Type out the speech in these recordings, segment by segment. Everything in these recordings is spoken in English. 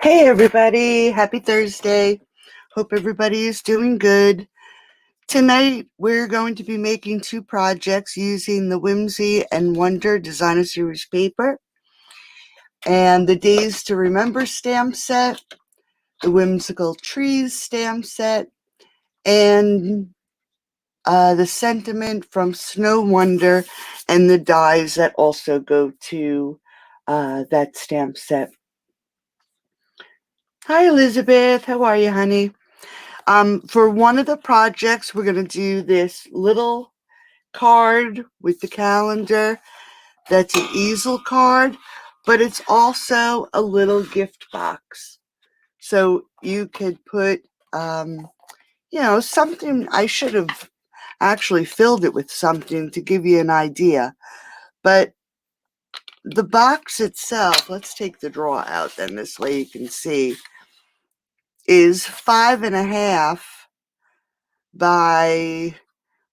Hey everybody, happy Thursday. Hope everybody is doing good. Tonight we're going to be making two projects using the Whimsy and Wonder Designer Series paper and the Days to Remember stamp set, the Whimsical Trees stamp set, and the Sentiment from Snow Wonder and the dies that also go to that stamp set. Hi Elizabeth, how are you, honey? For one of the projects, we're going to do this little card with the calendar. That's an easel card, but it's also a little gift box. So you could put, something. I should have actually filled it with something to give you an idea. But the box itself, let's take the drawer out then, this way you can see, is 5.5 by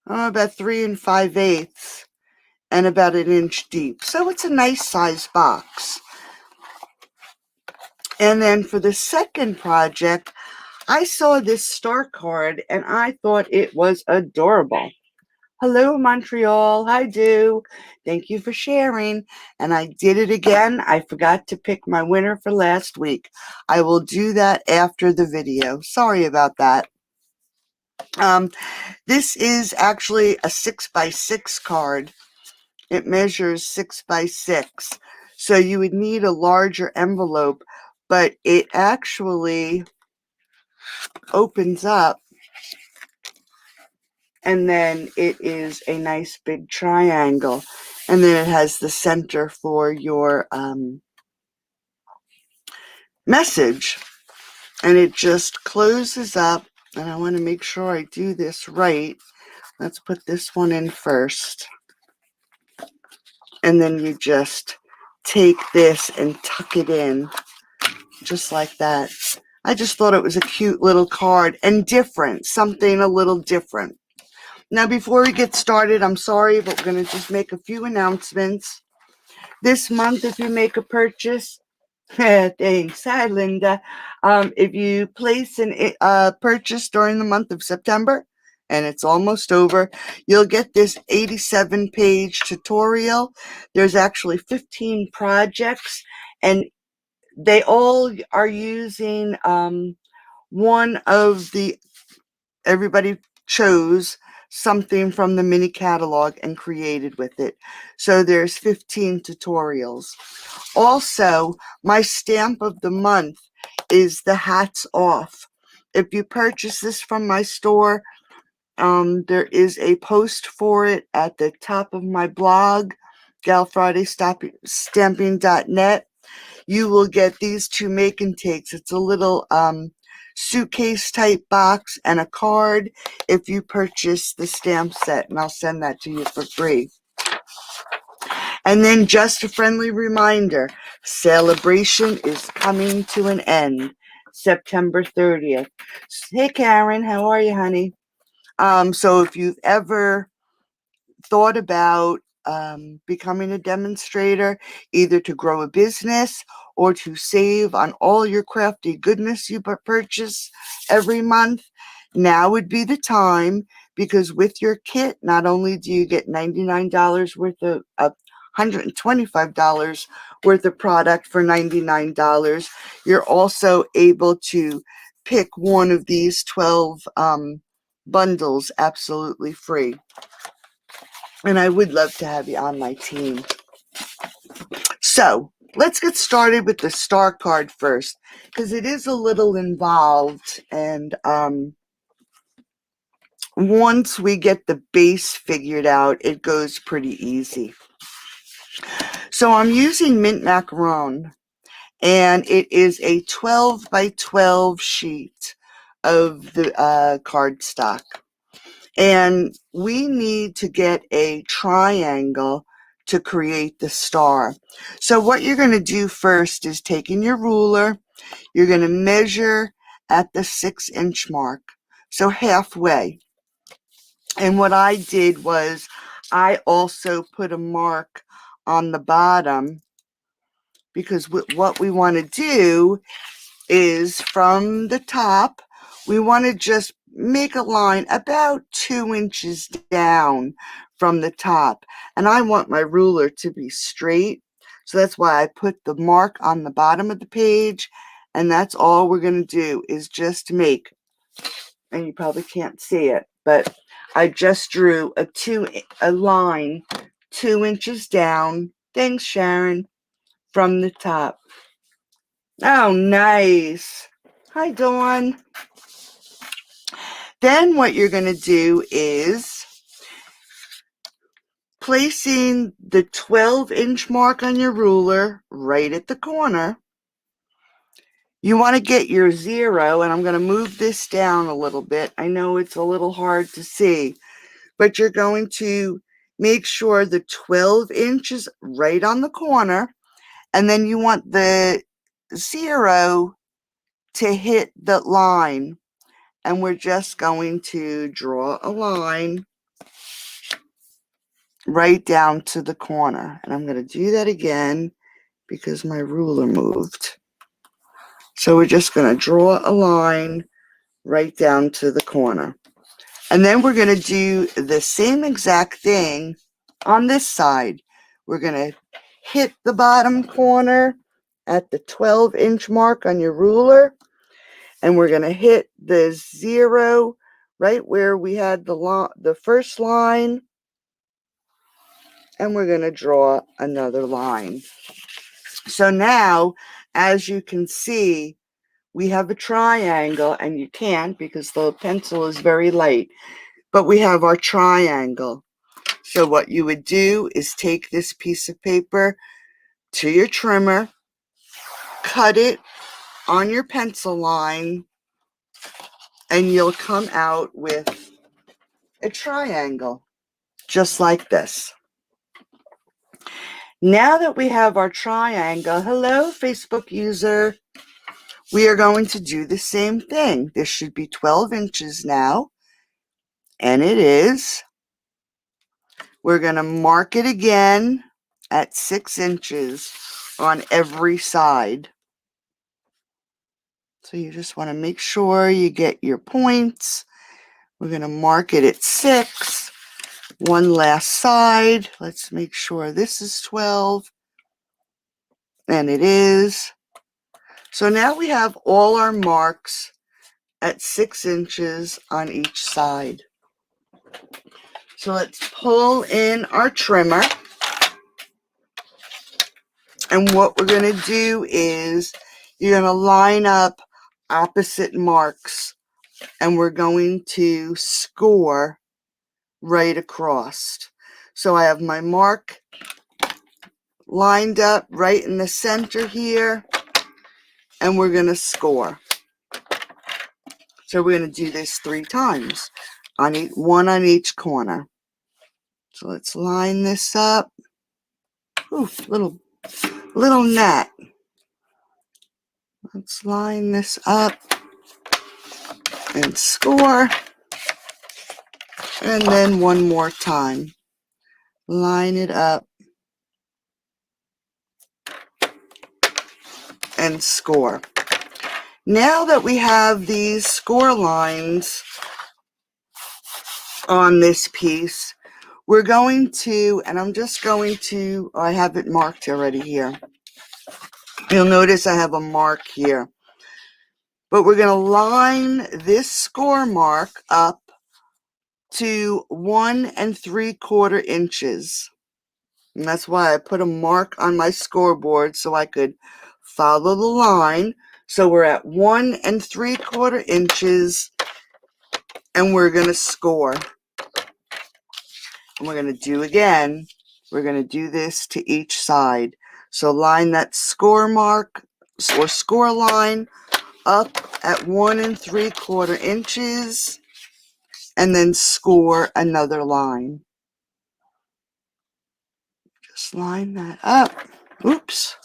about 3 5/8 and about 1 inch deep. So it's a nice size box. And then for the second project, I saw this star card and I thought it was adorable. Hello, Montreal. Hi, Do. Thank you for sharing. And I did it again. I forgot to pick my winner for last week. I will do that after the video. Sorry about that. This is actually a 6x6 card. It measures 6 by 6. So you would need a larger envelope, but it actually opens up and then it is a nice big triangle. And then it has the center for your message. And it just closes up. And I want to make sure I do this right. Let's put this one in first. And then you just take this and tuck it in just like that. I just thought it was a cute little card and different, something a little different. Now, before we get started, I'm sorry, but we're going to just make a few announcements. This month, if you make a purchase, thanks, hi Linda. If you place a purchase during the month of September, and it's almost over, you'll get this 87-page tutorial. There's actually 15 projects, and they all are using one of the, everybody chose something from the mini catalog and created with it. So there's 15 tutorials. Also, my stamp of the month is the hats off. If you purchase this from my store, there is a post for it at the top of my blog, galfridaystamping.net. You will get these two make and takes. It's a little suitcase type box and a card if you purchase the stamp set, and I'll send that to you for free. And then just a friendly reminder, celebration is coming to an end, September 30th. Hey Karen, how are you, honey? So if you've ever thought about becoming a demonstrator, either to grow a business or to save on all your crafty goodness you purchase every month, now would be the time, because with your kit, not only do you get $99 worth of $125 worth of product for $99, you're also able to pick one of these 12 bundles absolutely free. And I would love to have you on my team. So let's get started with the star card first, because it is a little involved. And once we get the base figured out, it goes pretty easy. So I'm using mint macaron, and it is a 12 by 12 sheet of the cardstock. And we need to get a triangle to create the star. So what you're going to do first is taking your ruler, you're going to measure at the 6-inch mark, so halfway. And what I did was I also put a mark on the bottom because what we want to do is from the top, we want to just make a line about 2 inches down from the top. And I want my ruler to be straight. So that's why I put the mark on the bottom of the page. And that's all we're going to do is just make, and you probably can't see it, but I just drew a line 2 inches down. Thanks, Sharon. From the top. Oh, nice. Hi, Dawn. Then what you're going to do is placing the 12-inch mark on your ruler right at the corner. You want to get your 0, and I'm going to move this down a little bit. I know it's a little hard to see, but you're going to make sure the 12 inches right on the corner, and then you want the 0 to hit the line. And we're just going to draw a line right down to the corner. And I'm going to do that again because my ruler moved. So we're just going to draw a line right down to the corner. And then we're going to do the same exact thing on this side. We're going to hit the bottom corner at the 12-inch mark on your ruler. And we're going to hit the 0 right where we had the first line. And we're going to draw another line. So now, as you can see, we have a triangle, and you can't because the pencil is very light, but we have our triangle. So what you would do is take this piece of paper to your trimmer, cut it on your pencil line, and you'll come out with a triangle, just like this. Now that we have our triangle, hello, Facebook user, we are going to do the same thing. This should be 12 inches now, and it is. We're going to mark it again at 6 inches on every side. So you just want to make sure you get your points. We're going to mark it at 6. One last side. Let's make sure this is 12. And it is. So now we have all our marks at 6 inches on each side. So let's pull in our trimmer. And what we're going to do is you're going to line up opposite marks, and we're going to score right across. So I have my mark lined up right in the center here, and we're going to score. So we're going to do this 3 times, one on each corner. So let's line this up. Ooh, little net. Let's line this up and score. And then one more time. Line it up and score. Now that we have these score lines on this piece, we're going to, and I'm just going to, I have it marked already here. You'll notice I have a mark here. But we're going to line this score mark up to 1 3/4 inches. And that's why I put a mark on my scoreboard so I could follow the line. So we're at 1 3/4 inches, and we're going to score. And we're going to do again. We're going to do this to each side. So line that score mark or score line up at 1 3/4 inches, and then score another line. Just line that up. Oops.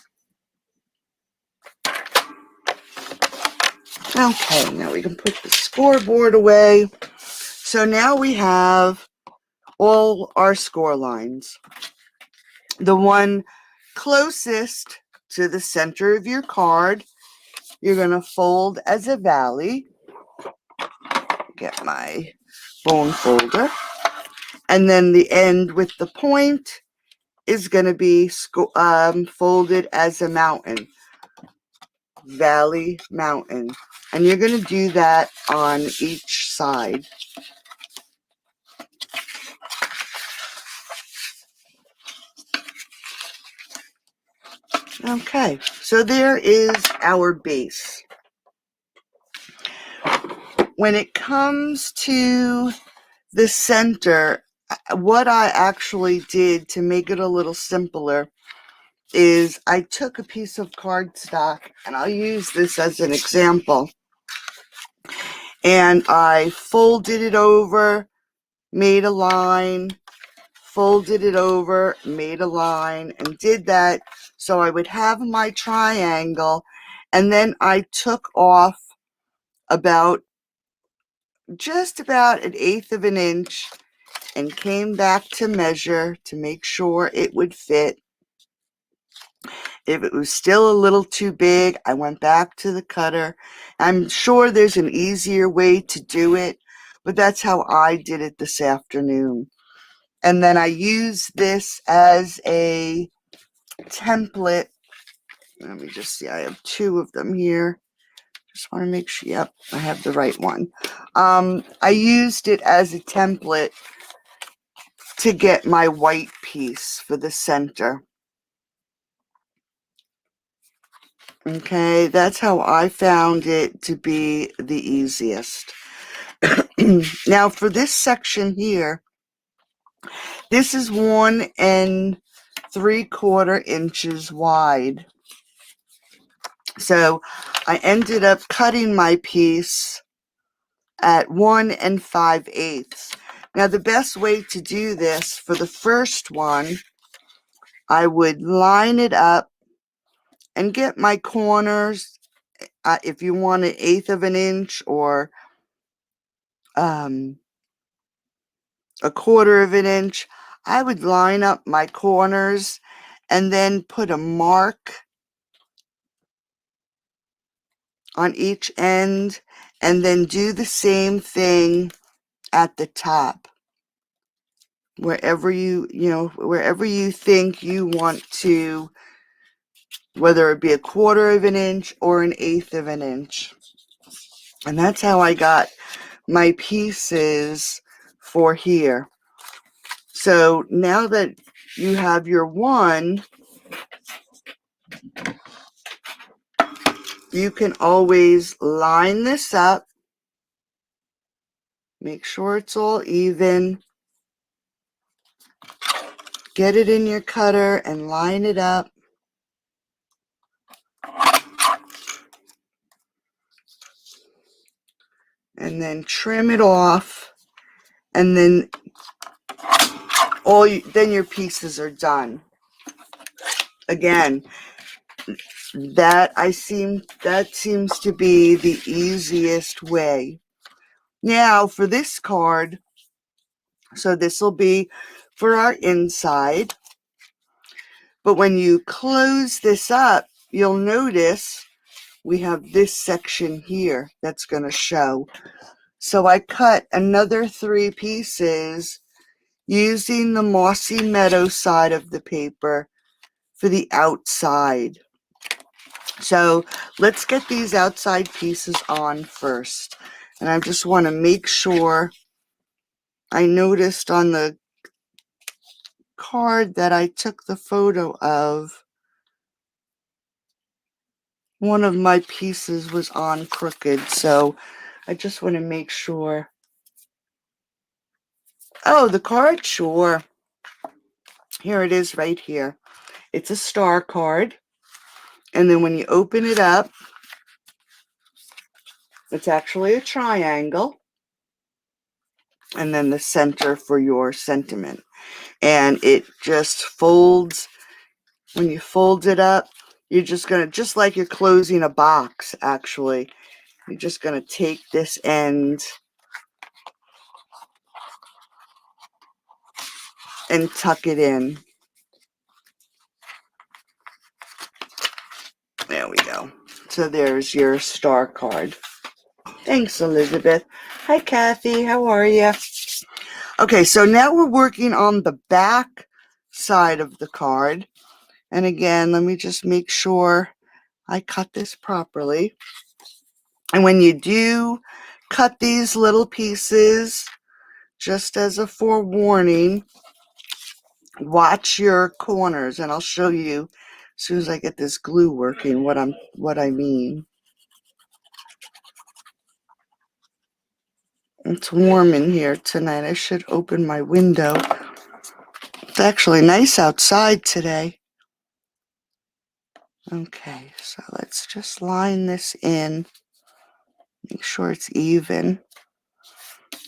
Okay, now we can put the scoreboard away. So now we have all our score lines. The one closest to the center of your card, you're going to fold as a valley. Get my bone folder. And then the end with the point is going to be folded as a mountain. Valley, mountain. And you're going to do that on each side. Okay, so there is our base. When it comes to the center, what I actually did to make it a little simpler is I took a piece of cardstock, and I'll use this as an example, and I folded it over, made a line, folded it over, made a line, and did that so I would have my triangle. And then I took off just about 1/8 of an inch and came back to measure to make sure it would fit. If it was still a little too big, I went back to the cutter. I'm sure there's an easier way to do it, but that's how I did it this afternoon. And then I use this as a template. Let me just see, I have 2 of them here. Just want to make sure, yep, I have the right one. I used it as a template to get my white piece for the center. Okay, that's how I found it to be the easiest. Now for this section here, this is 1 3/4 inches wide. So I ended up cutting my piece at 1 5/8. Now the best way to do this for the first one, I would line it up and get my corners. If you want 1/8 of an inch or 1/4 of an inch, I would line up my corners and then put a mark on each end, and then do the same thing at the top. Wherever wherever you think you want to, whether it be 1/4 of an inch or 1/8 of an inch. And that's how I got my pieces for here. So now that you have your one, you can always line this up. Make sure it's all even. Get it in your cutter and line it up. And then trim it off. And then then your pieces are done. Again, that seems to be the easiest way. Now for this card, so this will be for our inside. But when you close this up, you'll notice we have this section here that's going to show. So I cut another 3 pieces using the Mossy Meadow side of the paper for the outside. So let's get these outside pieces on first. And I just want to make sure, I noticed on the card that I took the photo of, one of my pieces was on crooked, so I just want to make sure. Oh, the card, sure. Here it is right here. It's a star card. And then when you open it up, it's actually a triangle. And then the center for your sentiment. And it just folds. When you fold it up, you're just going to, just like you're closing a box, actually, you're just going to take this end and tuck it in. There we go. So there's your star card. Thanks, Elizabeth. Hi, Kathy. How are you? Okay, so now we're working on the back side of the card. And again, let me just make sure I cut this properly. And when you do cut these little pieces, just as a forewarning, watch your corners, and I'll show you as soon as I get this glue working what I mean. It's warm in here tonight. I should open my window. It's actually nice outside today. Okay, so let's just line this in. Make sure it's even.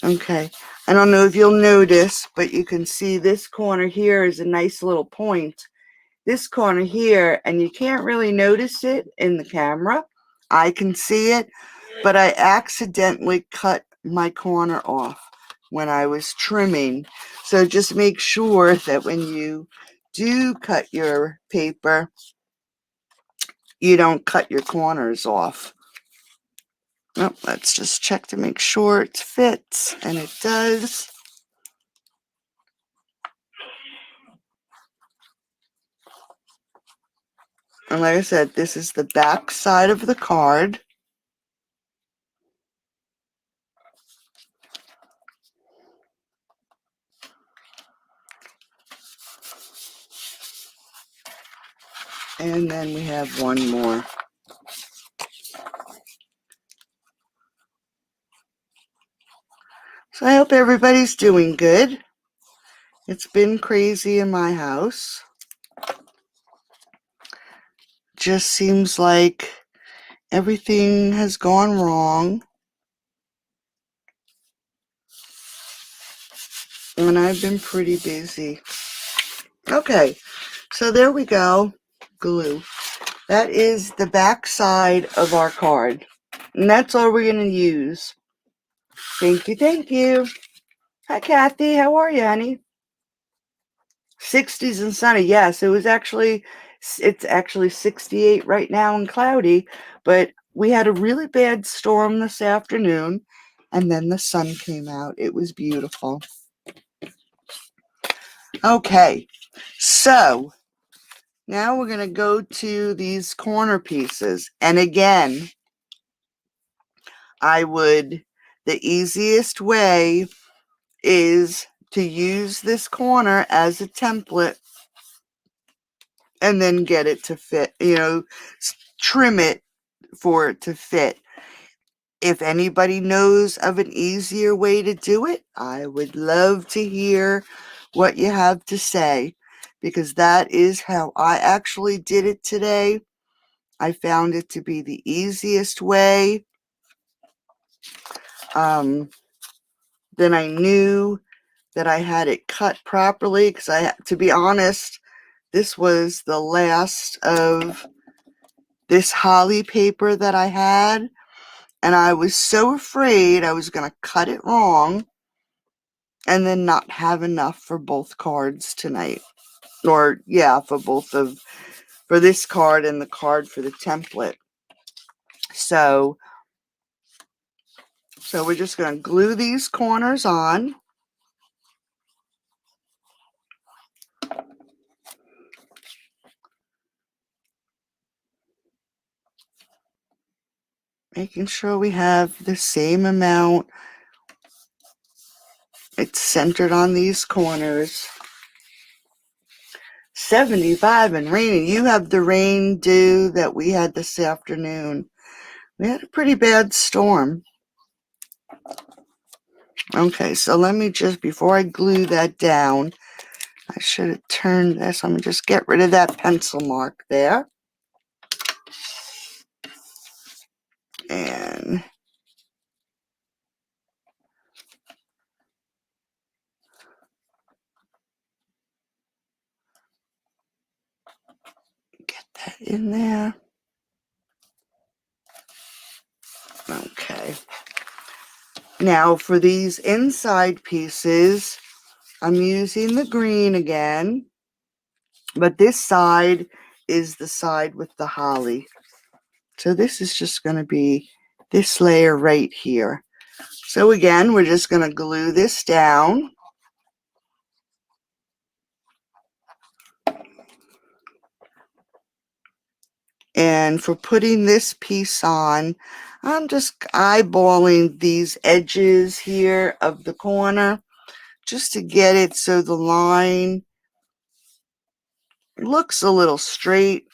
Okay, I don't know if you'll notice, but you can see this corner here is a nice little point. This corner here, and you can't really notice it in the camera. I can see it, but I accidentally cut my corner off when I was trimming. So just make sure that when you do cut your paper, you don't cut your corners off. Oh, let's just check to make sure it fits, and it does. And like I said, this is the back side of the card. And then we have one more. So I hope everybody's doing good. It's been crazy in my house. Just seems like everything has gone wrong. And I've been pretty busy. Okay, so there we go. Glue. That is the back side of our card. And that's all we're going to use. Thank you, thank you. Hi, Kathy. How are you, honey? 60s and sunny. Yes, it's actually 68 right now and cloudy, but we had a really bad storm this afternoon, and then the sun came out. It was beautiful. Okay, so now we're going to go to these corner pieces. And again, the easiest way is to use this corner as a template and then get it to fit, trim it for it to fit. If anybody knows of an easier way to do it, I would love to hear what you have to say, because that is how I actually did it today. I found it to be the easiest way. Then I knew that I had it cut properly, because to be honest, this was the last of this holly paper that I had, and I was so afraid I was going to cut it wrong and then not have enough for both cards tonight. Or, yeah, for this card and the card for the template. So we're just going to glue these corners on. Making sure we have the same amount. It's centered on these corners. 75 and raining. You have the rain due that we had this afternoon. We had a pretty bad storm. Okay, so let me just, before I glue that down, I should have turned this. I'm going to just get rid of that pencil mark there. And get that in there. Okay. Now for these inside pieces, I'm using the green again, but this side is the side with the holly. So this is just going to be this layer right here. So again, we're just going to glue this down. And for putting this piece on, I'm just eyeballing these edges here of the corner just to get it so the line looks a little straight.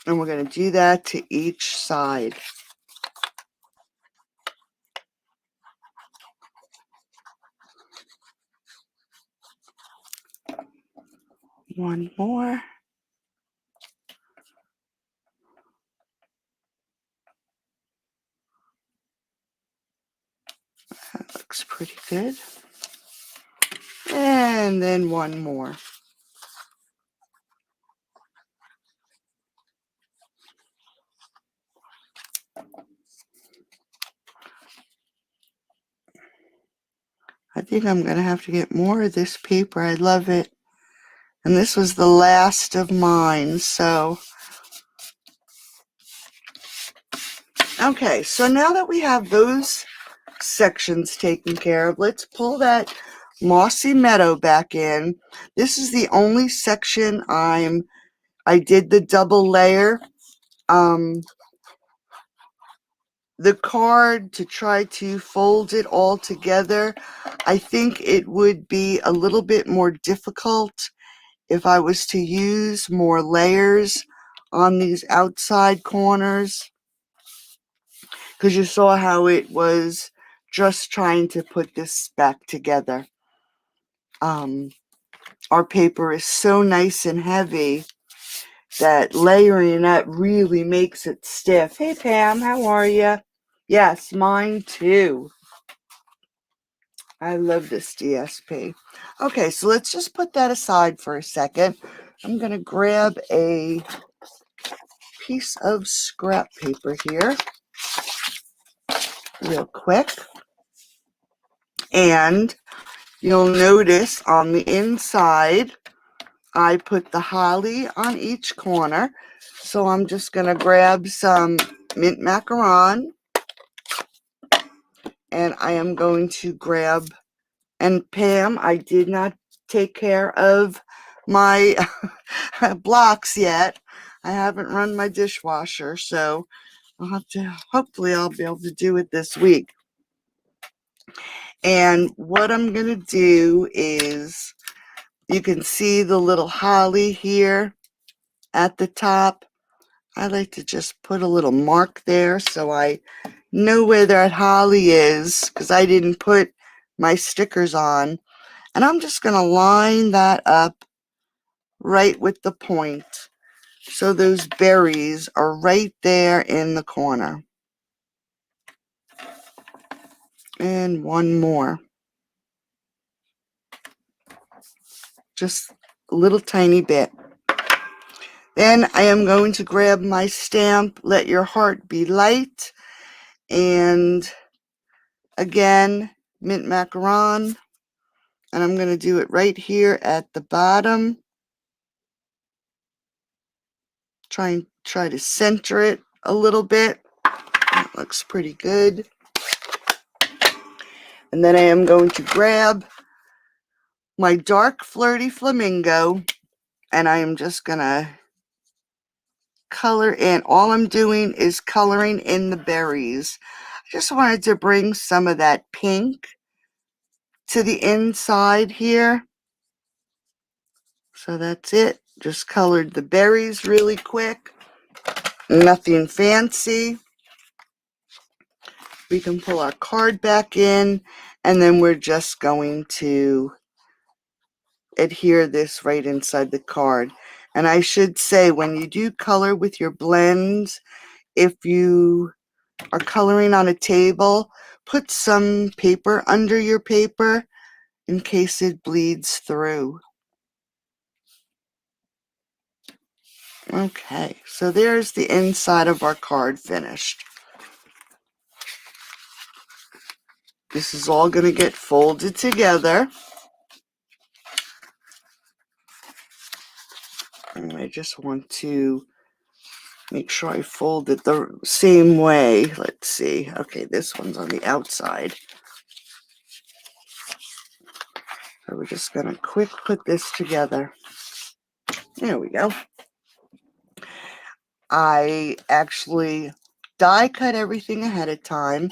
And we're going to do that to each side. One more. That looks pretty good. And then one more. I think I'm going to have to get more of this paper. I love it. And this was the last of mine, so. Okay, so now that we have those sections taken care of, let's pull that mossy meadow back in. This is the only section I did the double layer. The card, to try to fold it all together, I think it would be a little bit more difficult if I was to use more layers on these outside corners, because you saw how it was just trying to put this back together. Our paper is so nice and heavy that layering that really makes it stiff. Hey Pam, how are you? Yes, mine too. I love this DSP. Okay, so let's just put that aside for a second. I'm going to grab a piece of scrap paper here real quick. And you'll notice on the inside, I put the holly on each corner. So I'm just going to grab some mint macaron. And I am going to grab, and Pam, I did not take care of my blocks yet. I haven't run my dishwasher, so I'll have to, hopefully I'll be able to do it this week. And what I'm going to do is, you can see the little holly here at the top. I like to just put a little mark there so I know where that holly is, because I didn't put my stickers on. And I'm just going to line that up right with the point, so those berries are right there in the corner. And one more. Just a little tiny bit. Then I am going to grab my stamp, Let Your Heart Be Light, and again, mint macaron, and I'm going to do it right here at the bottom. Try to center it a little bit. That looks pretty good. And then I am going to grab my dark flirty flamingo, and I am just going to color in. All I'm doing is coloring in the berries. I just wanted to bring some of that pink to the inside here. So that's it. Just colored the berries really quick. Nothing fancy. We can pull our card back in, and then we're just going to adhere this right inside the card. And I should say, when you do color with your blends, if you are coloring on a table, put some paper under your paper in case it bleeds through. Okay, so there's the inside of our card finished. This is all going to get folded together. And I just want to make sure I fold it the same way. Let's see. Okay, this one's on the outside. So we're just going to quick put this together. There we go. I actually die cut everything ahead of time.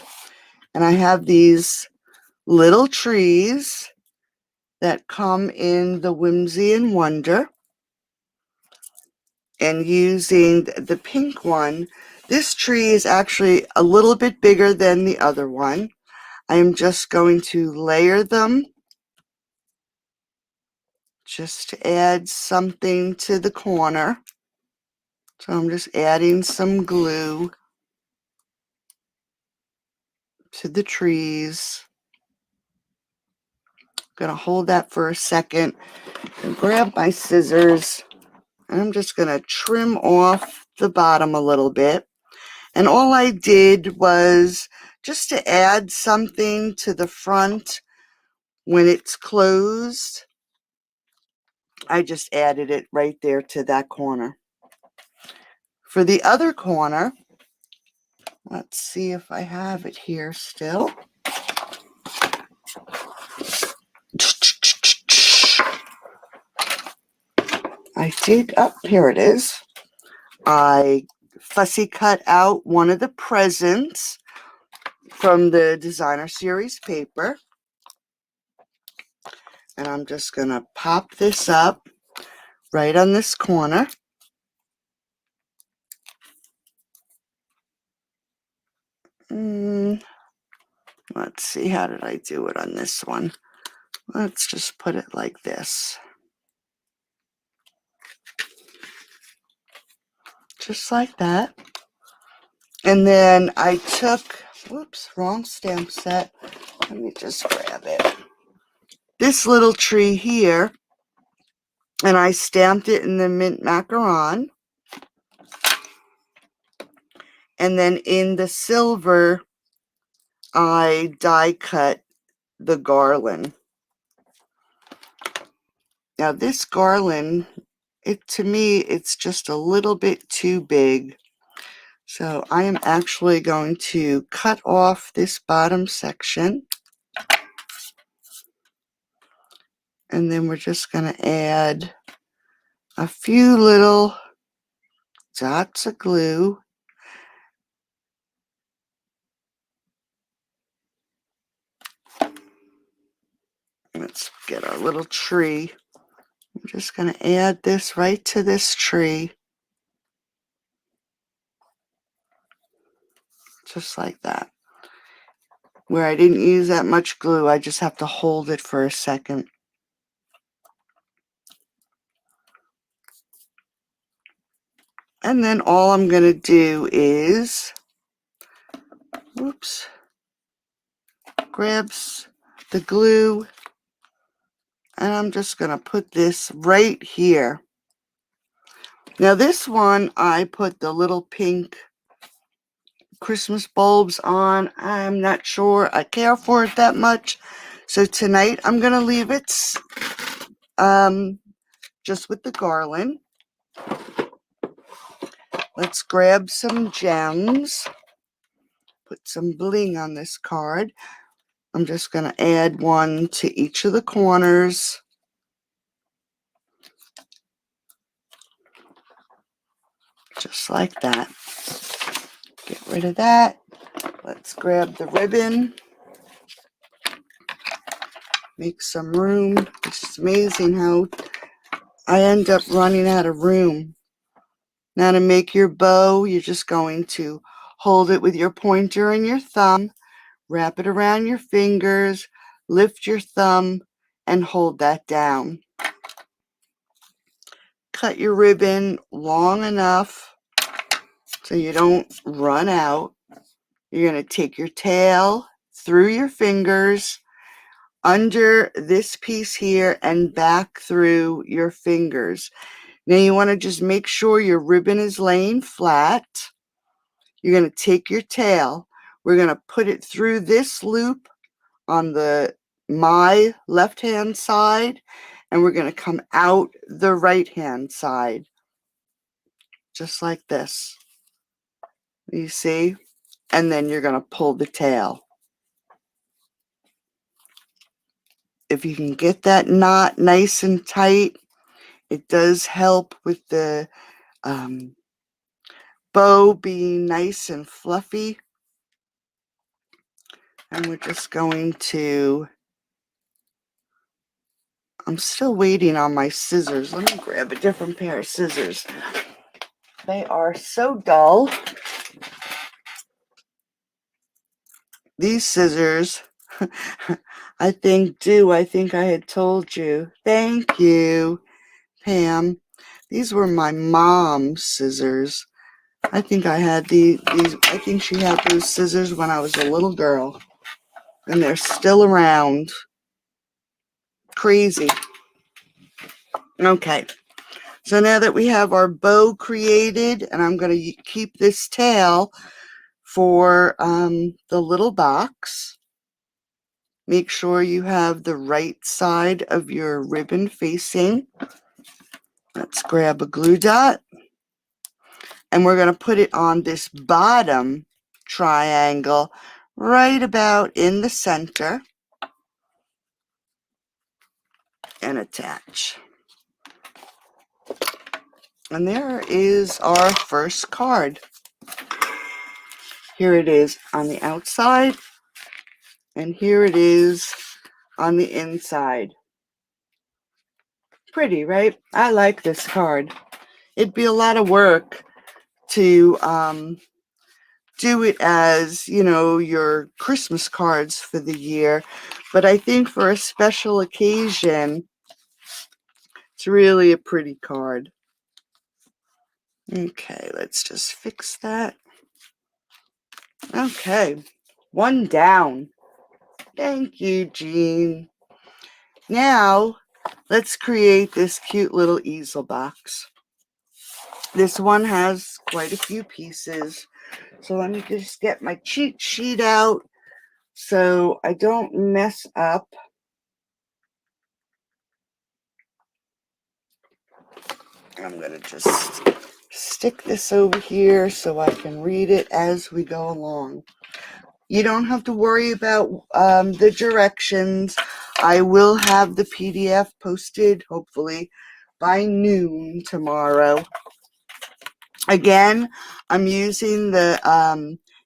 And I have these little trees that come in the Whimsy and Wonder. And using the pink one, this tree is actually a little bit bigger than the other one. I'm just going to layer them just to add something to the corner. So I'm just adding some glue to the trees. I'm going to hold that for a second and grab my scissors. And I'm just going to trim off the bottom a little bit. And all I did was just to add something to the front when it's closed. I just added it right there to that corner. For the other corner, let's see if I have it here still. I did, oh, here it is. I fussy cut out one of the presents from the designer series paper. And I'm just going to pop this up right on this corner. Let's see, how did I do it on this one? Let's just put it like this. Just like that. And then I took, whoops, wrong stamp set. Let me just grab it. This little tree here, and I stamped it in the mint macaron. And then in the silver, I die cut the garland. Now this garland, to me, it's just a little bit too big. So I am actually going to cut off this bottom section. And then we're just going to add a few little dots of glue. Let's get our little tree. I'm just going to add this right to this tree. Just like that. Where I didn't use that much glue, I just have to hold it for a second. And then all I'm going to do is, whoops, grabs the glue, and I'm just going to put this right here. Now this one, I put the little pink Christmas bulbs on. I'm not sure I care for it that much. So tonight I'm going to leave it just with the garland. Let's grab some gems. Put some bling on this card. I'm just going to add one to each of the corners. Just like that. Get rid of that. Let's grab the ribbon. Make some room. It's just amazing how I end up running out of room. Now to make your bow, you're just going to hold it with your pointer and your thumb, wrap it around your fingers, lift your thumb, and hold that down. Cut your ribbon long enough so you don't run out. You're going to take your tail through your fingers, under this piece here, and back through your fingers. Now you want to just make sure your ribbon is laying flat. You're going to take your tail. We're going to put it through this loop on my left-hand side, and we're going to come out the right-hand side, just like this. You see? And then you're going to pull the tail. If you can get that knot nice and tight, it does help with the bow being nice and fluffy. And we're just going to, I'm still waiting on my scissors. Let me grab a different pair of scissors. They are so dull. These scissors, I think I had told you. Thank you, Pam. These were my mom's scissors. I think I had these. I think she had those scissors when I was a little girl. And they're still around. Crazy. Okay. So now that we have our bow created, and I'm going to keep this tail for the little box. Make sure you have the right side of your ribbon facing. Let's grab a glue dot. And we're going to put it on this bottom triangle right about in the center. And attach. And there is our first card. Here it is on the outside, and here it is on the inside. Pretty, right? I like this card. It'd be a lot of work to do it as, you know, your Christmas cards for the year, but I think for a special occasion, it's really a pretty card. Okay, let's just fix that. Okay, one down. Thank you, Jean. Now, let's create this cute little easel box. This one has quite a few pieces. So let me just get my cheat sheet out so I don't mess up. I'm going to just stick this over here so I can read it as we go along. You don't have to worry about the directions. I will have the PDF posted, hopefully, by noon tomorrow. Again, I'm using the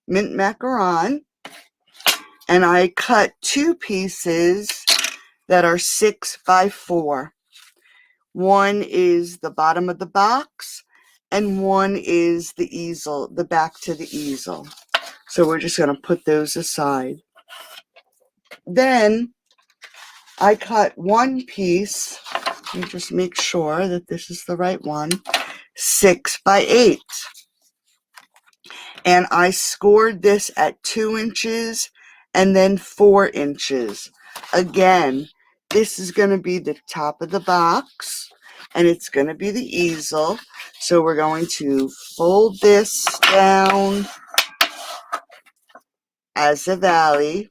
mint macaron, and I cut two pieces that are 6 by 4. One is the bottom of the box, and one is the easel, the back to the easel. So we're just going to put those aside. Then I cut one piece. Let me just make sure that this is the right one. 6 by 8. And I scored this at 2 inches and then 4 inches. Again, this is going to be the top of the box, and it's going to be the easel. So we're going to fold this down as a valley,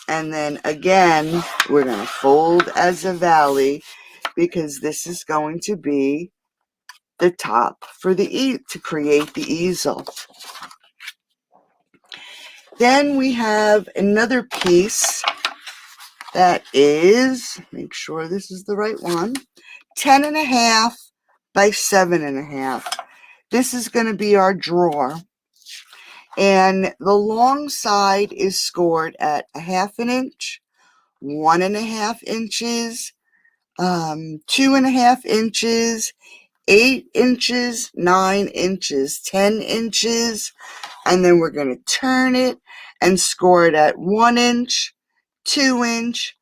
and then again, we're going to fold as a valley, because this is going to be the top for the to create the easel. Then we have another piece that is, make sure this is the right one, 10.5 by 7.5. This is going to be our drawer. And the long side is scored at 1/2 inch, 1.5 inches, 2.5 inches, 8 inches, 9 inches, 10 inches, and then we're going to turn it and score it at 1 inch, 2 inch,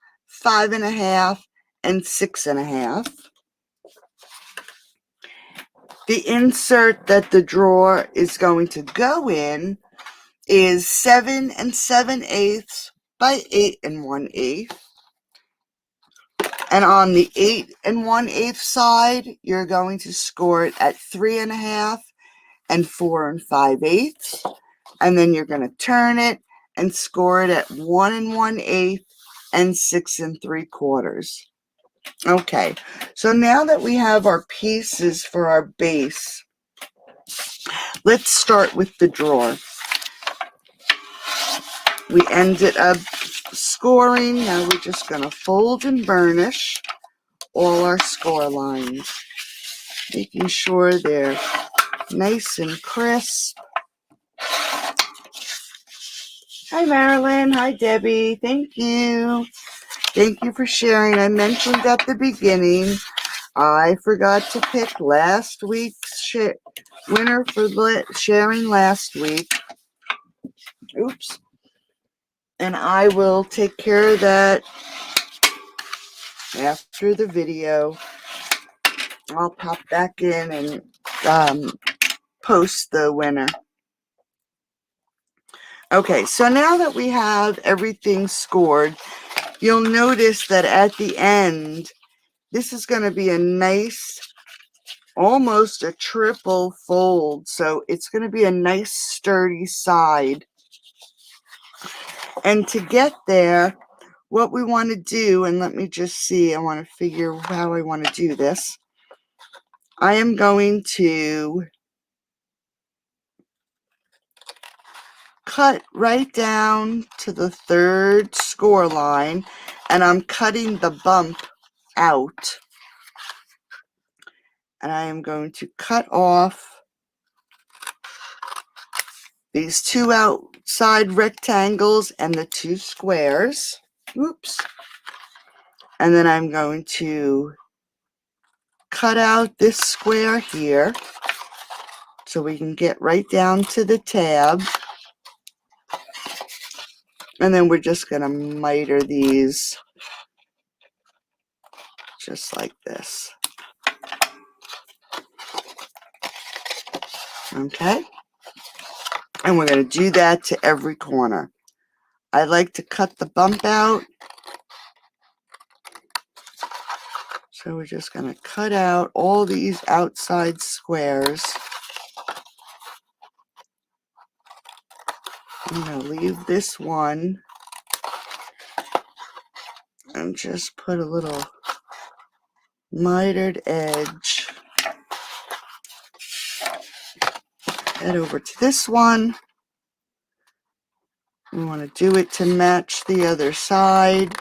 5.5, and 6.5. The insert that the drawer is going to go in is 7 7/8 by 8 1/8. And on the 8 1/8 side, you're going to score it at 3.5 and 4 5/8. And then you're going to turn it and score it at 1 1/8 and 6 3/4. Okay, so now that we have our pieces for our base, let's start with the drawer. We ended up scoring. Now we're just going to fold and burnish all our score lines, making sure they're nice and crisp. Hi, Marilyn. Hi, Debbie. Thank you. Thank you for sharing. I mentioned at the beginning, I forgot to pick last week's winner for sharing last week. Oops. And I will take care of that after the video. I'll pop back in and post the winner. Okay, so now that we have everything scored, you'll notice that at the end, this is going to be a nice, almost a triple fold. So it's going to be a nice sturdy side. And to get there, what we want to do, and let me just see, I want to figure how I want to do this. I am going to cut right down to the 3rd score line, and I'm cutting the bump out. And I am going to cut off these 2 outside rectangles and the 2 squares. Oops. And then I'm going to cut out this square here so we can get right down to the tab. And then we're just going to miter these just like this. Okay? And we're going to do that to every corner. I like to cut the bump out. So we're just going to cut out all these outside squares. I'm going to leave this one and just put a little mitered edge. Head over to this one. We want to do it to match the other side.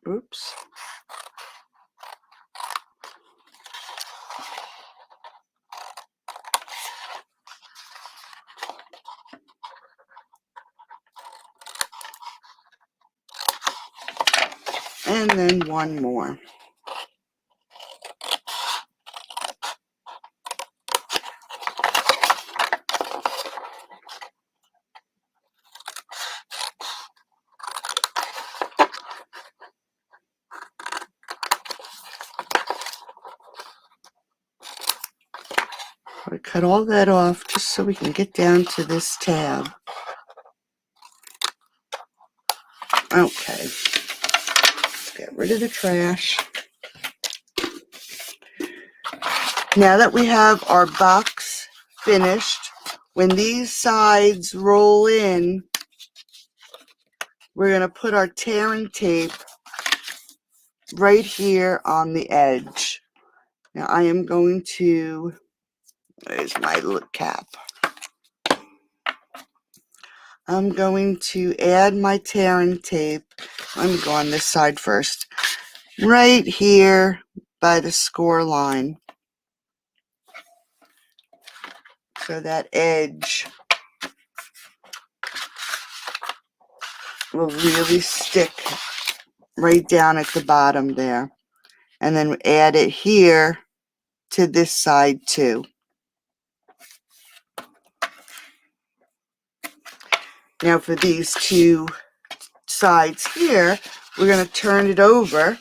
Oops. And then one more. I cut all that off just so we can get down to this tab. Okay. Let's get rid of the trash. Now that we have our box finished, when these sides roll in, we're going to put our tearing tape right here on the edge. Now I am going to, there's my little cap. I'm going to add my tearing tape. Let me go on this side first. Right here by the score line. So that edge will really stick right down at the bottom there. And then add it here to this side too. Now for these 2 sides here, we're going to turn it over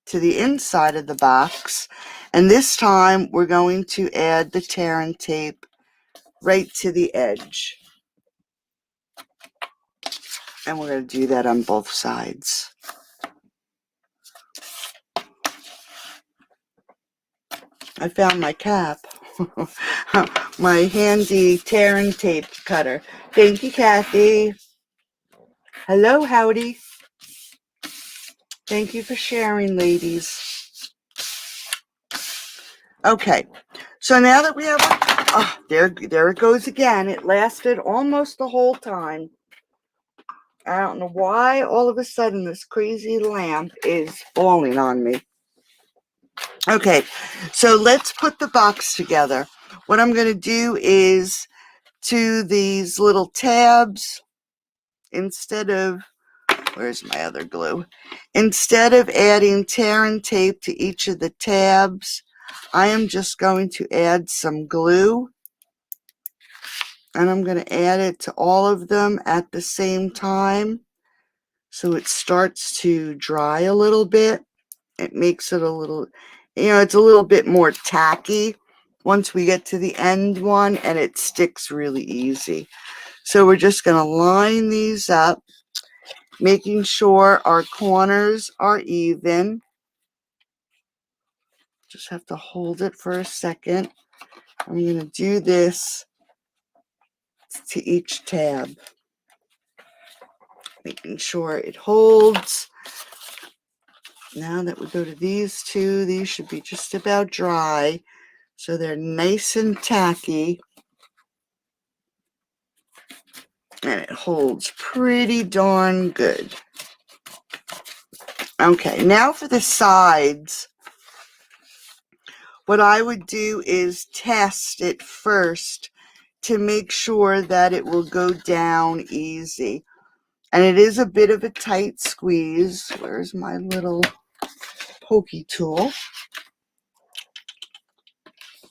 to the inside of the box, and this time we're going to add the tearing tape right to the edge, and we're going to do that on both sides. I found my cap. My handy tear and tape cutter. Thank you, Kathy. Hello, Howdy. Thank you for sharing, ladies. Okay, so now that we have there it goes again. It lasted almost the whole time. I don't know why all of a sudden this crazy lamp is falling on me. Okay, so let's put the box together. What I'm going to do is to these little tabs, instead of, where's my other glue? Instead of adding tear and tape to each of the tabs, I am just going to add some glue. And I'm going to add it to all of them at the same time. So it starts to dry a little bit. It makes it a little, it's a little bit more tacky once we get to the end one, and it sticks really easy. So we're just going to line these up, making sure our corners are even. Just have to hold it for a second. I'm going to do this to each tab, making sure it holds. Now that we go to these two, these should be just about dry, so they're nice and tacky, and it holds pretty darn good. Okay, now for the sides, what I would do is test it first to make sure that it will go down easy. And it is a bit of a tight squeeze. Where's my little pokey tool?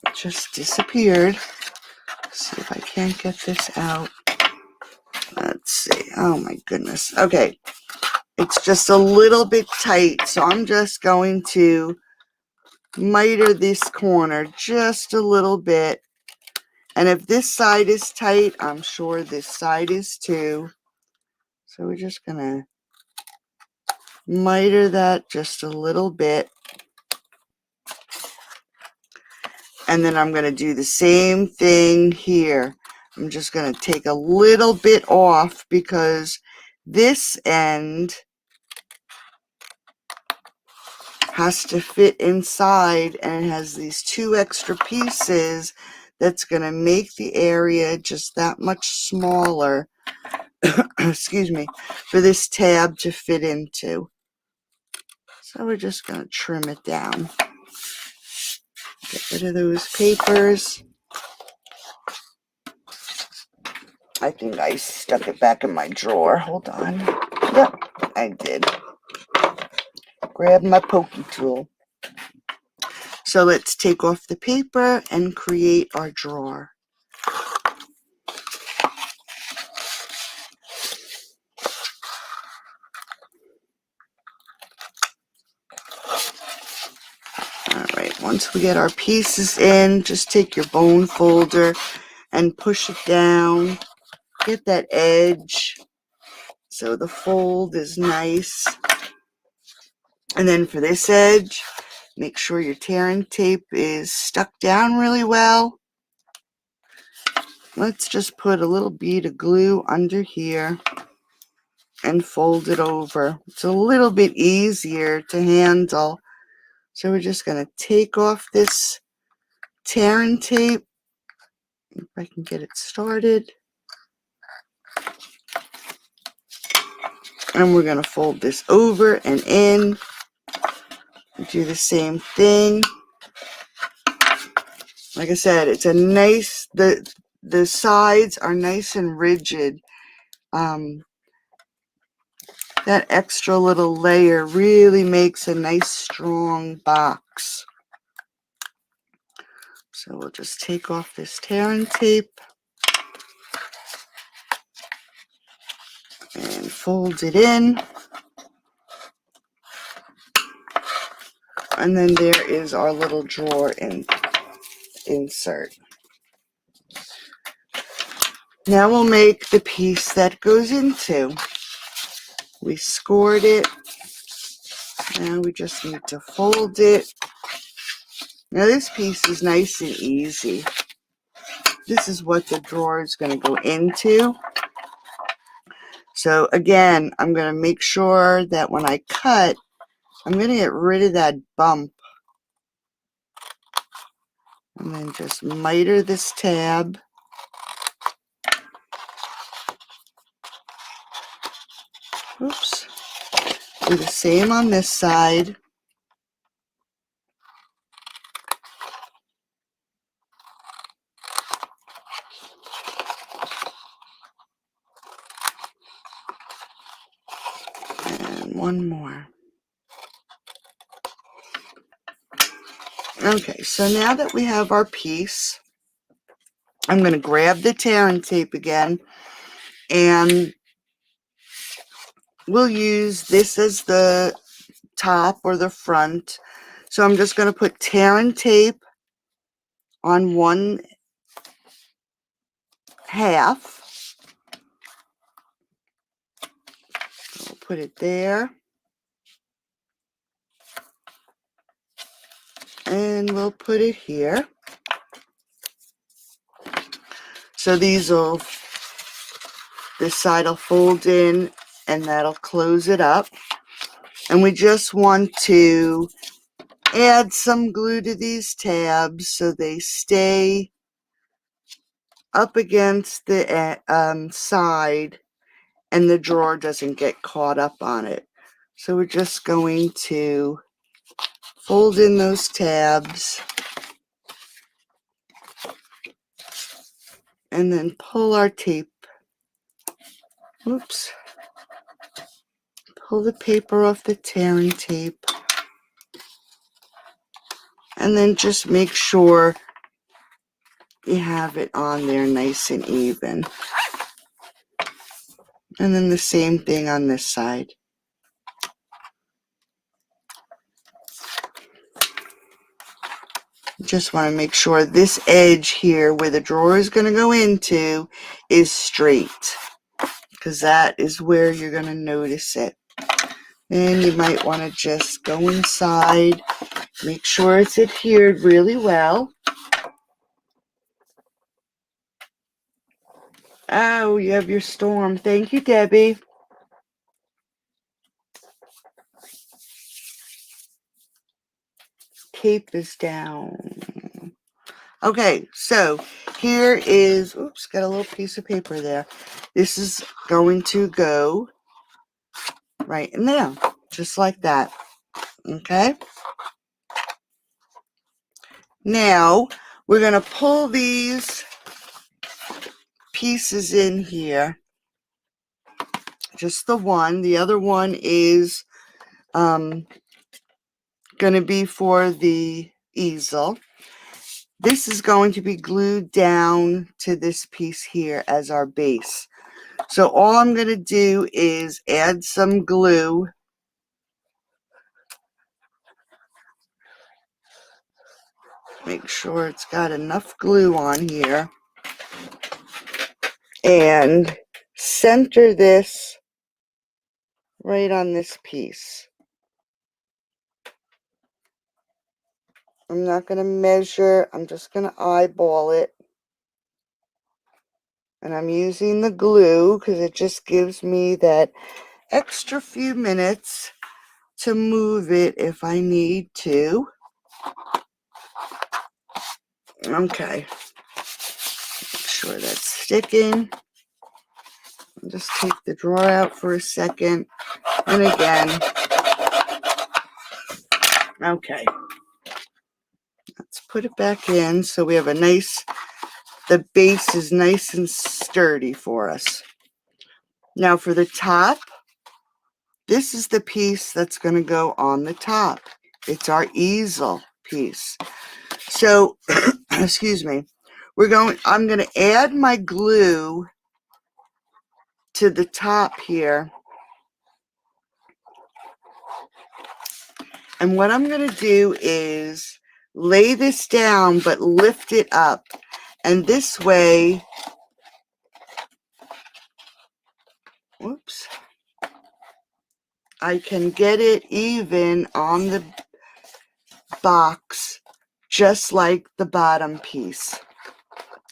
It just disappeared. Let's see if I can't get this out. Let's see. Oh my goodness. Okay. It's just a little bit tight, so I'm just going to miter this corner just a little bit. And if this side is tight, I'm sure this side is too. So we're just going to miter that just a little bit. And then I'm going to do the same thing here. I'm just going to take a little bit off because this end has to fit inside, and it has these two extra pieces that's going to make the area just that much smaller, excuse me, for this tab to fit into. So we're just going to trim it down. Get rid of those papers. I think I stuck it back in my drawer. Hold on. Yep, I did. Grab my pokey tool. So let's take off the paper and create our drawer. Alright, once we get our pieces in, just take your bone folder and push it down. Get that edge so the fold is nice. And then for this edge, make sure your tear and tape is stuck down really well. Let's just put a little bead of glue under here and fold it over. It's a little bit easier to handle. So we're just going to take off this tear and tape. If I can get it started. And we're going to fold this over and in. Do the same thing. Like I said, it's a nice, the sides are nice and rigid. That extra little layer really makes a nice strong box. So we'll just take off this tear and tape and fold it in. And then there is our little drawer insert. Now we'll make the piece that goes into. We scored it. Now we just need to fold it Now this piece is nice and easy. This is what the drawer is going to go into. So again, I'm going to make sure that when I cut, I'm going to get rid of that bump. And then just miter this tab. Oops. Do the same on this side. And one more. Okay, so now that we have our piece, I'm going to grab the tearing tape again, and we'll use this as the top or the front. So I'm just going to put tearing tape on one half. We'll put it there. And we'll put it here. So this side will fold in and that'll close it up. And we just want to add some glue to these tabs so they stay up against the side and the drawer doesn't get caught up on it. So we're just going to fold in those tabs and then pull our tape. Oops. Pull the paper off the tearing tape. And then just make sure you have it on there nice and even. And then the same thing on this side. Just want to make sure this edge here where the drawer is going to go into is straight, because that is where you're going to notice it. And you might want to just go inside, make sure it's adhered really well. Oh, you have your storm. Thank you, Debbie. Tape this down. Okay, so here is, oops, got a little piece of paper there. This is going to go right in there, just like that. Okay. Now, we're going to pull these pieces in here. Just the one. The other one is going to be for the easel. This is going to be glued down to this piece here as our base. So all I'm going to do is add some glue. Make sure it's got enough glue on here. And center this right on this piece. I'm not going to measure. I'm just going to eyeball it. And I'm using the glue because it just gives me that extra few minutes to move it if I need to. Okay. Make sure that's sticking. I'll just take the drawer out for a second. And again. Okay. Let's put it back in so we have a nice, the base is nice and sturdy for us. Now for the top, this is the piece that's going to go on the top. It's our easel piece. So, excuse me, I'm going to add my glue to the top here. And what I'm going to do is lay this down, but lift it up. And this way, whoops, I can get it even on the box just like the bottom piece.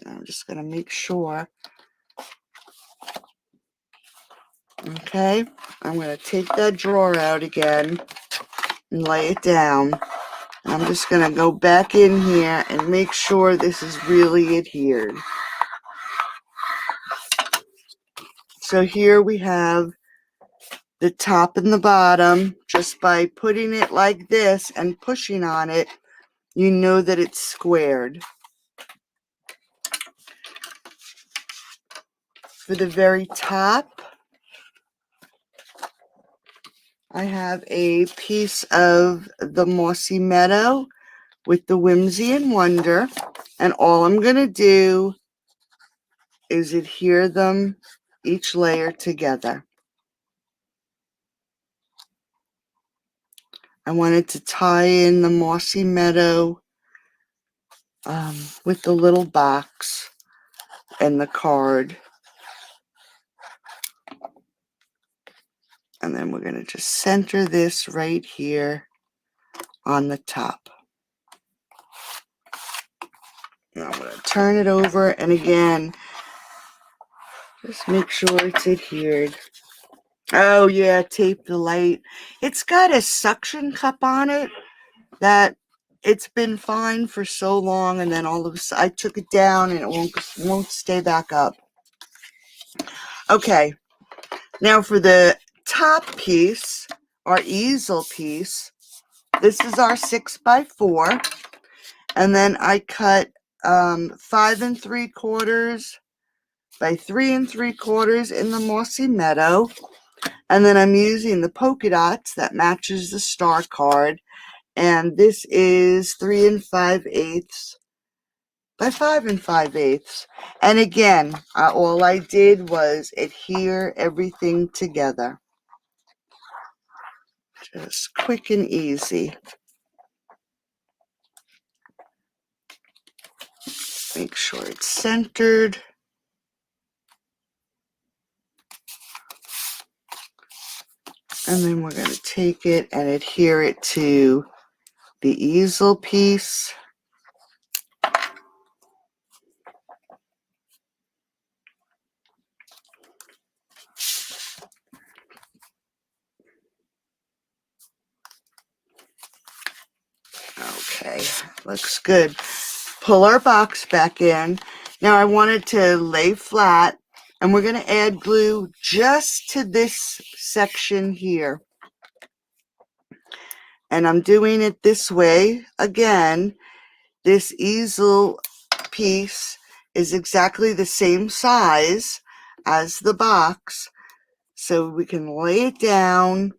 I'm just going to make sure. Okay, I'm going to take that drawer out again and lay it down. And I'm just going to go back in here and make sure this is really adhered. So here we have the top and the bottom. Just by putting it like this and pushing on it, you know that it's squared. For the very top, I have a piece of the Mossy Meadow with the Whimsy and Wonder, and all I'm going to do is adhere them, each layer together. I wanted to tie in the Mossy Meadow with the little box and the card. And then we're going to just center this right here on the top. Now I'm going to turn it over, and again, just make sure it's adhered. Oh yeah, tape the light. It's got a suction cup on it that it's been fine for so long, and then all of a sudden I took it down and it won't stay back up. Okay, now for the top piece, our easel piece, this is our 6x4, and then I cut 5 3/4 by 3 3/4 in the Mossy Meadow, and then I'm using the polka dots that matches the star card, and this is 3 5/8 by 5 5/8. And again, all I did was adhere everything together. Just quick and easy. Make sure it's centered. And then we're going to take it and adhere it to the easel piece. Okay, looks good. Pull our box back in. Now I wanted to lay flat, and we're going to add glue just to this section here. And I'm doing it this way. Again, this easel piece is exactly the same size as the box, so we can lay it down,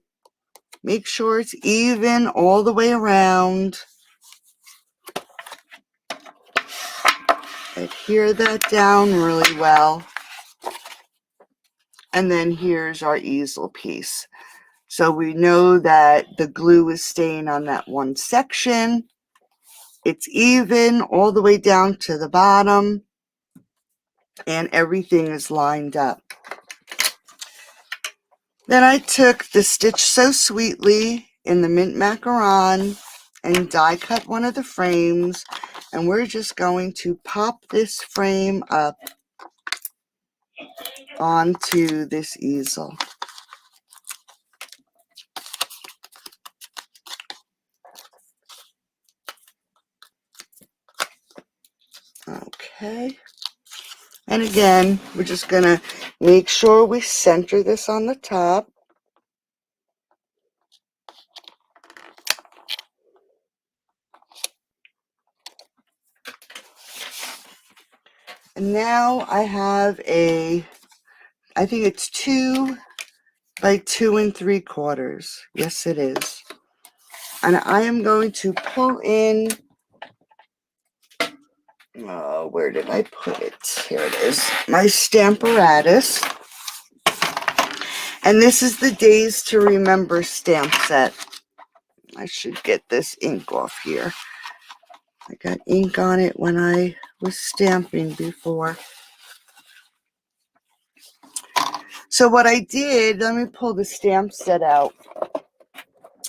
make sure it's even all the way around. Adhere that down really well. And then here's our easel piece. So we know that the glue is staying on that one section. It's even all the way down to the bottom, and everything is lined up. Then I took the Stitch So Sweetly in the Mint Macaron and die cut one of the frames, and we're just going to pop this frame up onto this easel. Okay, and again, we're just going to make sure we center this on the top. And now I have I think it's 2 by 2 3/4. Yes, it is. And I am going to pull in, where did I put it? Here it is, my Stamparatus. And this is the Days to Remember stamp set. I should get this ink off here. I got ink on it when I was stamping before. So what I did, let me pull the stamp set out.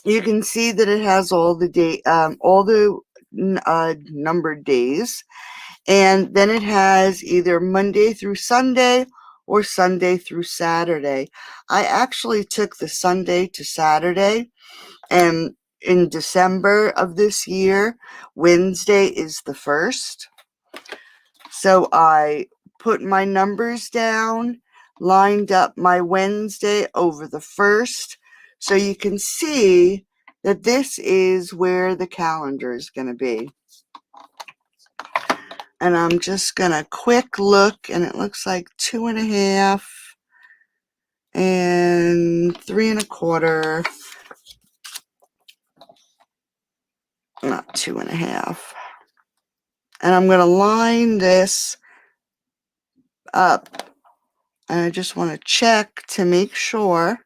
You can see that it has all the numbered days. And then it has either Monday through Sunday or Sunday through Saturday. I actually took the Sunday to Saturday, and in December of this year, Wednesday is the 1st. So I put my numbers down, lined up my Wednesday over the 1st, so you can see that this is where the calendar is going to be. And I'm just going to quick look, and it looks like 2.5 and 3.25. Not 2.5. And I'm going to line this up. And I just want to check to make sure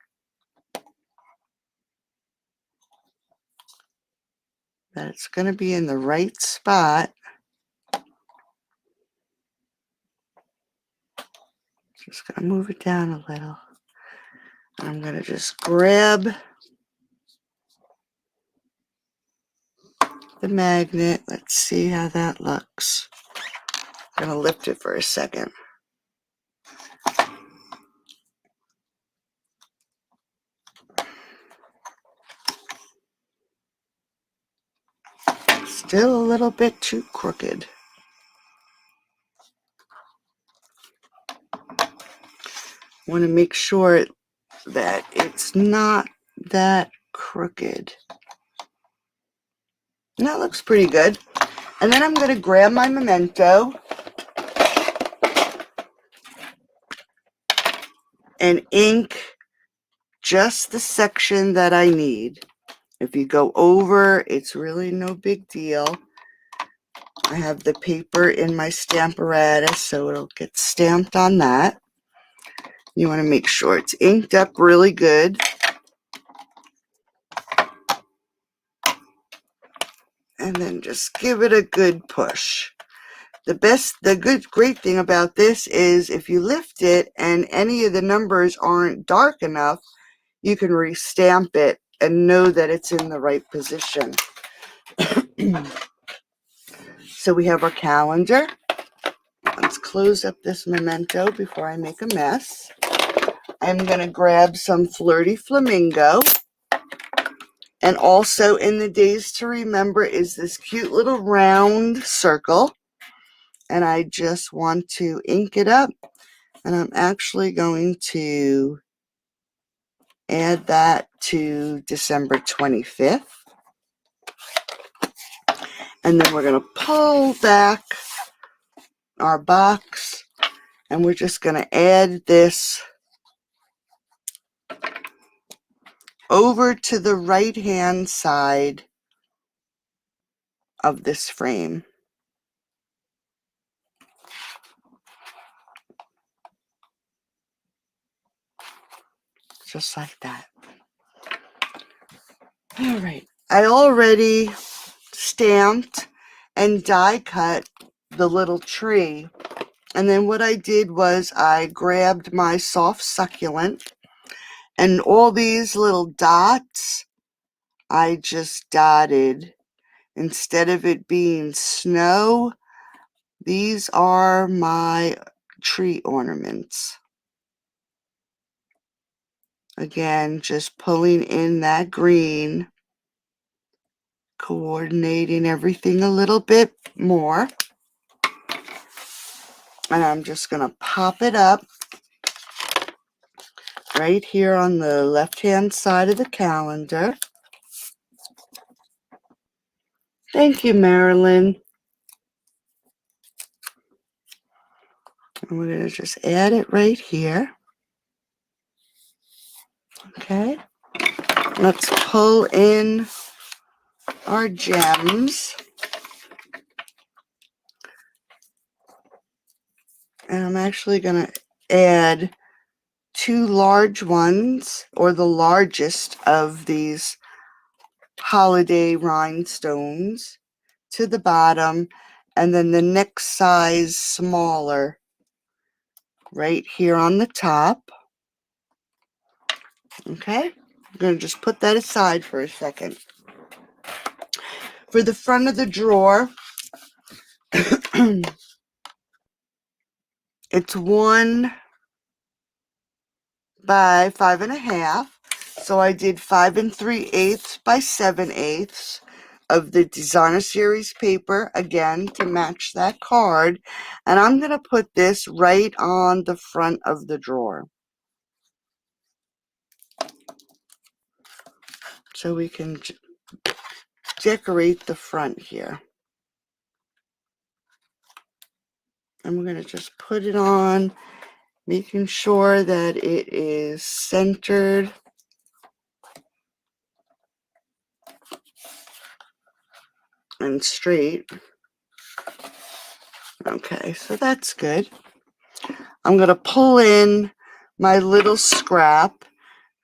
that it's going to be in the right spot. Just going to move it down a little. I'm going to just grab the magnet. Let's see how that looks. I'm going to lift it for a second. Still a little bit too crooked. Want to make sure that it's not that crooked. And that looks pretty good. And then I'm going to grab my memento and ink just the section that I need. If you go over, it's really no big deal. I have the paper in my stamparatus, so it'll get stamped on that. You want to make sure it's inked up really good. And then just give it a good push. Great thing about this is if you lift it and any of the numbers aren't dark enough, you can restamp it and know that it's in the right position. So we have our calendar. Let's close up this memento before I make a mess. I'm going to grab some Flirty Flamingo. And also in the days to remember is this cute little round circle. And I just want to ink it up. And I'm actually going to add that to December 25th. And then we're going to pull back our box. And we're just going to add this over to the right-hand side of this frame. Just like that. All right. I already stamped and die cut the little tree. And then what I did was I grabbed my soft succulent and all these little dots I just dotted. Instead of it being snow, these are my tree ornaments. Again, just pulling in that green, coordinating everything a little bit more. And I'm just going to pop it up right here on the left-hand side of the calendar. Thank you, Marilyn. And we're going to just add it right here. Okay. Let's pull in our gems. And I'm actually going to add 2 large ones, or the largest of these holiday rhinestones, to the bottom, and then the next size smaller right here on the top. Okay, I'm going to just put that aside for a second. For the front of the drawer, it's 1 by 5.5. So I did 5 3/8 by 7/8 of the Designer Series paper, again, to match that card. And I'm going to put this right on the front of the drawer, so we can decorate the front here. And we're going to just put it on, making sure that it is centered. And straight. Okay, so that's good. I'm going to pull in my little scrap,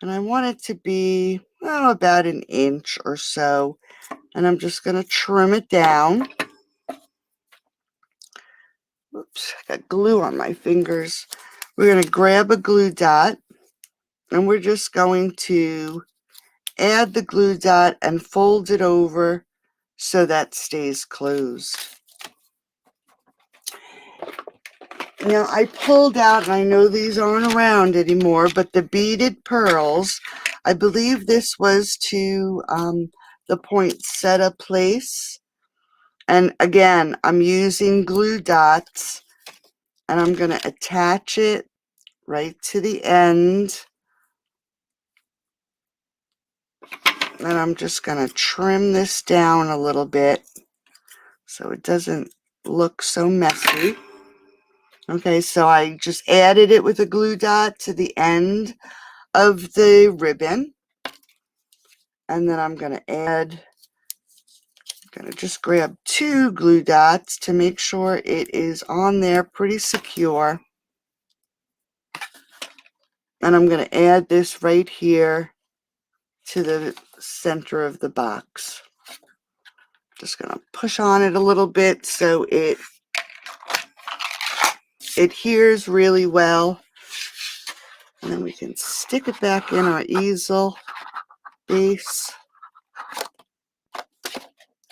and I want it to be about 1 inch or so. And I'm just going to trim it down. Oops, I got glue on my fingers. We're going to grab a glue dot, and we're just going to add the glue dot and fold it over so that stays closed. Now, I pulled out, and I know these aren't around anymore, but the beaded pearls. I believe this was to the poinsettia place. And again, I'm using glue dots, and I'm going to attach it right to the end. And I'm just going to trim this down a little bit so it doesn't look so messy. Okay, so I just added it with a glue dot to the end of the ribbon. And then I'm going to just grab 2 glue dots to make sure it is on there pretty secure. And I'm going to add this right here to the center of the box. Just going to push on it a little bit so it adheres really well. And then we can stick it back in our easel base,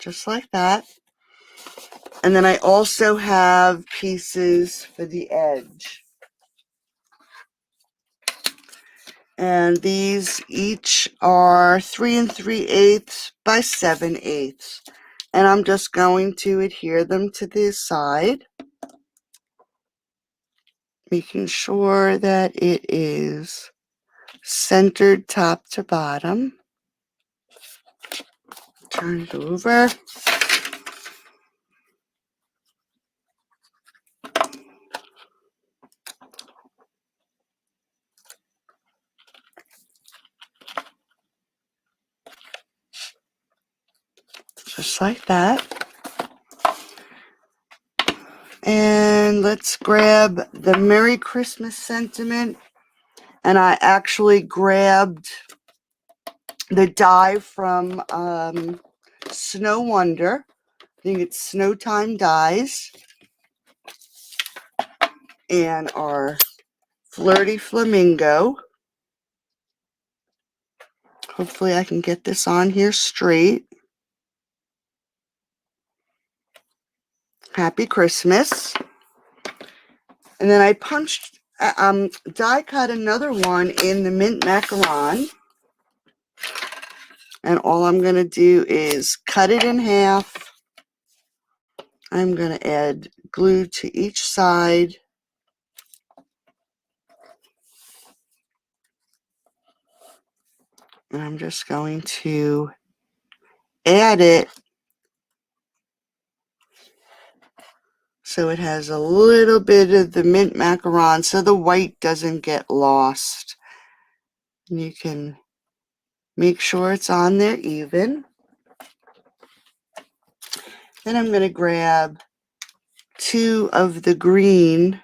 just like that. And then I also have pieces for the edge. And these each are 3 3/8 by 7/8. And I'm just going to adhere them to this side, making sure that it is centered top to bottom. Turn it over. Just like that. And let's grab the Merry Christmas sentiment. And I actually grabbed the die from Snow Wonder. I think it's Snow Time Dies. And our Flirty Flamingo. Hopefully I can get this on here straight. Happy Christmas. And then I die cut another one in the mint macaron. And all I'm going to do is cut it in half. I'm going to add glue to each side. And I'm just going to add it so it has a little bit of the mint macaron so the white doesn't get lost. And you can make sure it's on there even. Then I'm going to grab 2 of the green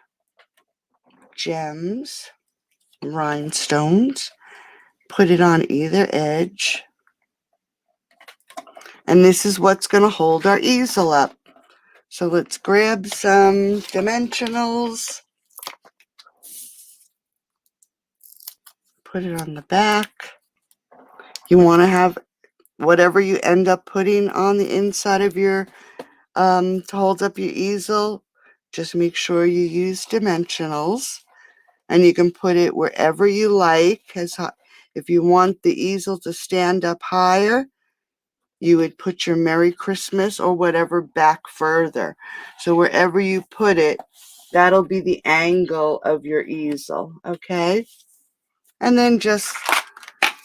gems, rhinestones, put it on either edge. And this is what's going to hold our easel up. So let's grab some dimensionals, put it on the back. You want to have whatever you end up putting on the inside of your, to hold up your easel, just make sure you use dimensionals. And you can put it wherever you like. If you want the easel to stand up higher, you would put your Merry Christmas or whatever back further. So wherever you put it, that'll be the angle of your easel, okay? And then just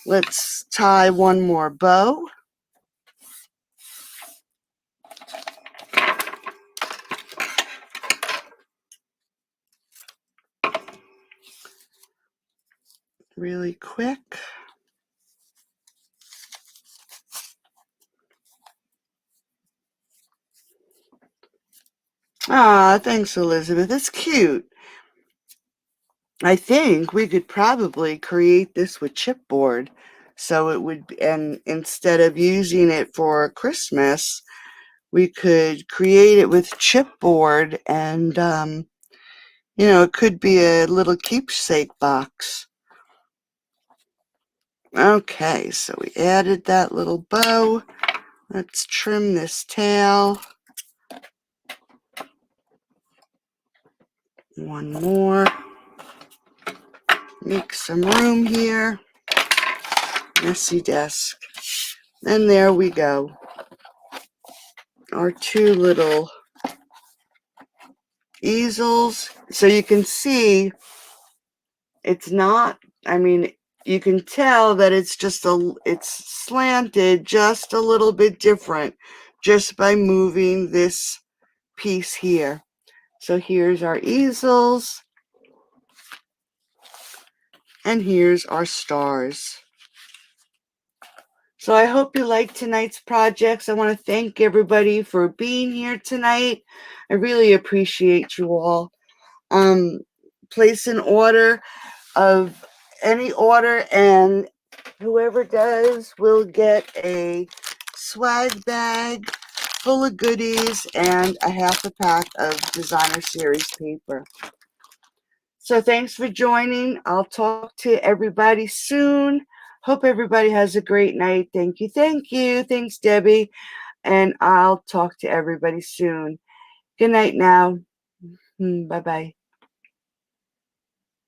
let's tie one more bow. Really quick. Ah, thanks, Elizabeth. It's cute. I think we could probably create this with chipboard. So it would, and instead of using it for Christmas, we could create it with chipboard, and it could be a little keepsake box. Okay, so we added that little bow. Let's trim this tail. One more. Make some room here. Messy desk. And there we go. Our two little easels. So you can see it's not, you can tell that it's slanted just a little bit different just by moving this piece here. So here's our easels, and here's our stars. So I hope you liked tonight's projects. I want to thank everybody for being here tonight. I really appreciate you all. Place an order of any order, and whoever does will get a swag bag full of goodies and a half a pack of designer series paper. So thanks for joining. I'll talk to everybody soon. Hope everybody has a great night. Thank you. Thanks, Debbie. And I'll talk to everybody soon. Good night now. Bye-bye.